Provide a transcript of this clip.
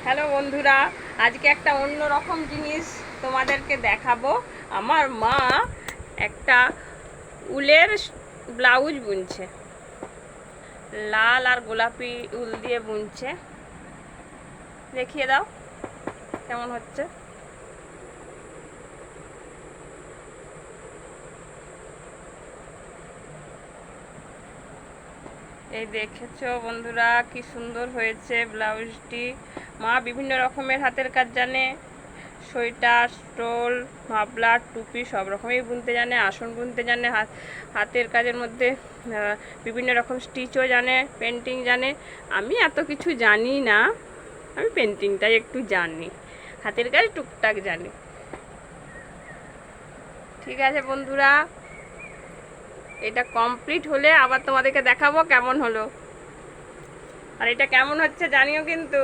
Hello বন্ধুরা, আজকে একটা অন্য রকম জিনিস তোমাদেরকে দেখাবো। আমার মা একটা উলের ব্লাউজ বুনছে, লাল আর গোলাপি উল দিয়ে বুনছে। দেখিয়ে দাও কেমন হচ্ছে। এই দেখেছো বন্ধুরা, কি সুন্দর হয়েছে ব্লাউজটি। মা বিভিন্ন রকমের হাতের কাজ জানে, সোয়েটার, স্টোল, মাফলার, টুপি সব রকমই বুনতে জানে, আসন বুনতে জানে, হাতের কাজের মধ্যে বিভিন্ন রকম স্টিচও জানে, পেন্টিং জানে। আমি এত কিছু জানি না, আমি পেন্টিংটাই একটু জানি, হাতের কাজ টুকটাক জানি। ঠিক আছে বন্ধুরা, এটা কমপ্লিট হলে আবার তোমাদেরকে দেখাবো কেমন হলো। আর এটা কেমন হচ্ছে জানিও কিন্তু।